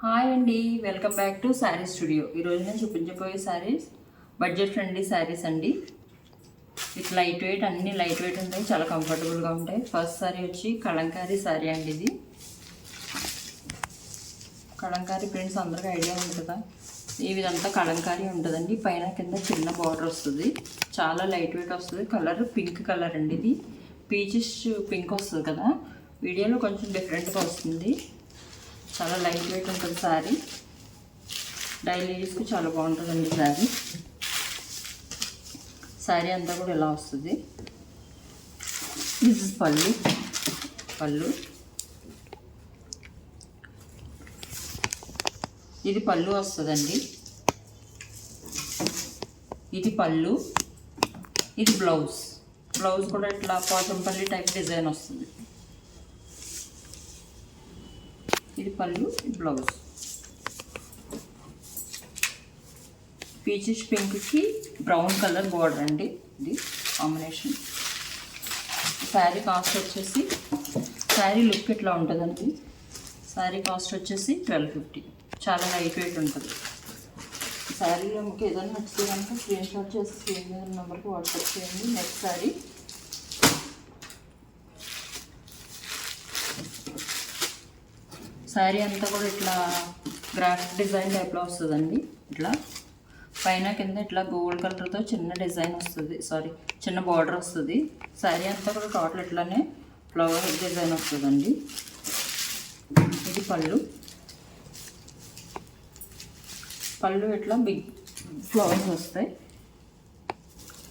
Hi అండి, welcome back to sari studio. ఈరోజు నేను చూపించబోయే శారీస్ బడ్జెట్ ఫ్రెండ్లీ శారీస్ అండి. విత్ లైట్ వెయిట్, అన్నీ లైట్ వెయిట్ ఉంటాయి, చాలా కంఫర్టబుల్గా ఉంటాయి. ఫస్ట్ శారీ వచ్చి కలంకారీ శారీ అండి. ఇది కలంకారీ ప్రింట్స్ అందరికీ ఐడియా ఉంది కదా. ఈ విధంతా కలంకారీ ఉంటుందండి. పైన కింద చిన్న బార్డర్ వస్తుంది, చాలా లైట్ వెయిట్ వస్తుంది. కలర్ పింక్ కలర్ అండి. ఇది పీచెస్ పింక్ వస్తుంది కదా, వీడియోలో కొంచెం డిఫరెంట్గా వస్తుంది. చాలా లైట్ వెయిట్ ఉంటుంది శారీ. డైలీ యూస్కి చాలా బాగుంటుందండి శారీ. శారీ అంతా కూడా ఇలా వస్తుంది. దిస్ ఇస్ పళ్ళు. ఇది పళ్ళు వస్తుందండి. ఇది పళ్ళు, ఇది బ్లౌజ్ కూడా ఇట్లా పోచంపల్లి టైప్ డిజైన్ వస్తుంది. ఇది పళ్ళు, ఇది బ్లౌజ్. పీచెస్ పింక్కి బ్రౌన్ కలర్ బార్డర్ అండి. ఇది కాంబినేషన్. శారీ కాస్ట్ వచ్చేసి, శారీ లుక్ ఇట్లా ఉంటుందండి. శారీ కాస్ట్ వచ్చేసి 1250. చాలా లైట్ వెయిట్ ఉంటుంది. శారీలో మీకు ఏదైనా నచ్చితే కనుక స్క్రీన్ షాట్ చేసి స్క్రీన్ మీద నెంబర్కి వాట్సాప్ చేయండి. నెక్స్ట్ శారీ అంతా కూడా ఇట్లా గ్రాఫిక్ డిజైన్ టైప్లో వస్తుందండి. ఇట్లా పైన కింద ఇట్లా గోల్డ్ కలర్తో చిన్న డిజైన్ వస్తుంది, చిన్న బార్డర్ వస్తుంది. శారీ అంతా కూడా టోటల్ ఇట్లానే ఫ్లవర్ డిజైన్ వస్తుందండి. ఇది పళ్ళు ఇట్లా బిగ్ ఫ్లవర్స్ వస్తాయి.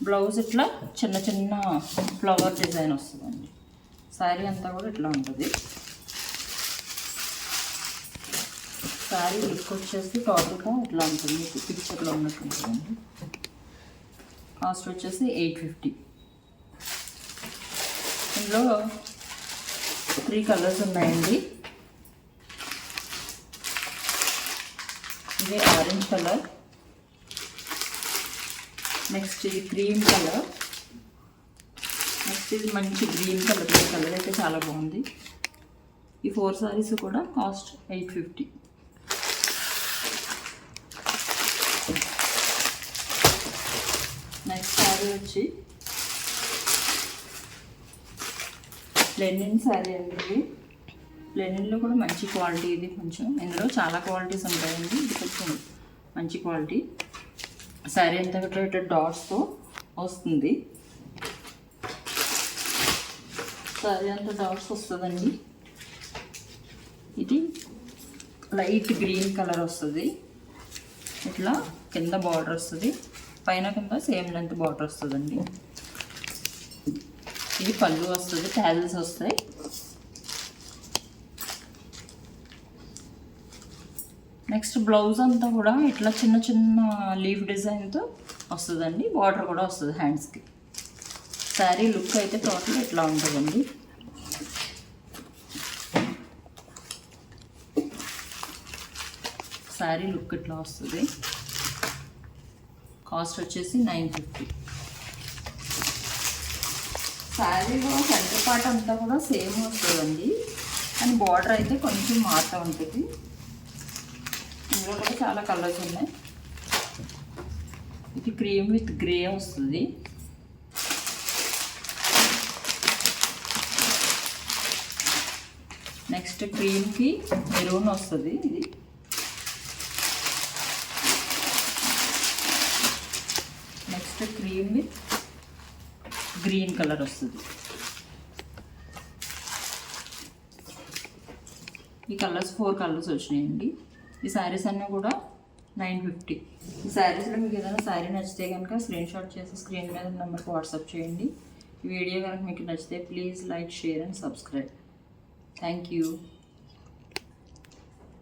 బ్లౌజ్ ఇట్లా చిన్న చిన్న ఫ్లవర్ డిజైన్ వస్తుందండి. శారీ అంతా కూడా ఇట్లా ఉంటుంది. శారీ లుక్ వచ్చేసి టోటల్గా ఇట్లా ఉంటుంది, పిక్చర్లో ఉన్నట్టు ఉంటుందండి. కాస్ట్ వచ్చేసి 850. ఇందులో 3 కలర్స్ ఉన్నాయండి. ఇది ఆరెంజ్ కలర్, నెక్స్ట్ ఇది క్రీమ్ కలర్, నెక్స్ట్ ఇది మంచి గ్రీన్ కలర్. ఈ కలర్ అయితే చాలా బాగుంది. ఈ 4 సారీస్ కూడా కాస్ట్ 850. నెక్స్ట్ శారీ వచ్చి లెనిన్ శారీ అండి. ఇది లెనిన్లో కూడా మంచి క్వాలిటీ. ఇది కొంచెం, ఇందులో చాలా క్వాలిటీస్ ఉంటాయండి. ఇది కొంచెం మంచి క్వాలిటీ. శారీ అంతా కూడా డాట్స్తో వస్తుంది. శారీ అంతా డాట్స్ వస్తుందండి. ఇది లైట్ గ్రీన్ కలర్ వస్తుంది. ఇట్లా కింద బార్డర్ వస్తుంది, పైన కింద సేమ్ లెంత్ బార్డర్ వస్తుందండి. ఇది పళ్ళు వస్తుంది, టాజిల్స్ వస్తాయి. నెక్స్ట్ బ్లౌజ్ అంతా కూడా ఇట్లా చిన్న చిన్న లీఫ్ డిజైన్తో వస్తుందండి. బార్డర్ కూడా వస్తుంది హ్యాండ్స్కి. శారీ లుక్ అయితే టోటల్ ఇట్లా ఉంటుందండి. శారీ లుక్ ఇట్లా వస్తుంది. కాస్ట్ వచ్చేసి 950. శారీలో సెంటర్ పార్ట్ అంతా కూడా సేమ్ వస్తుందండి, కానీ బార్డర్ అయితే కొంచెం మారుతూ ఉంటుంది. ఇందులో కూడా చాలా కలర్స్ ఉన్నాయి. ఇది క్రీమ్ విత్ గ్రే వస్తుంది. నెక్స్ట్ క్రీమ్కి మెరూన్ వస్తుంది. ఇది next cream with green colour వస్తుంది. ఈ కలర్స్ 4 కలర్స్ వచ్చినాయండి. ఈ శారీస్ అన్నీ కూడా 950. ఈ శారీస్లో మీకు ఏదైనా శారీ నచ్చితే కనుక స్క్రీన్ షాట్ చేసి స్క్రీన్ మీద నెంబర్కి వాట్సాప్ చేయండి. ఈ వీడియో కనుక మీకు నచ్చితే please like, share and subscribe. Thank you.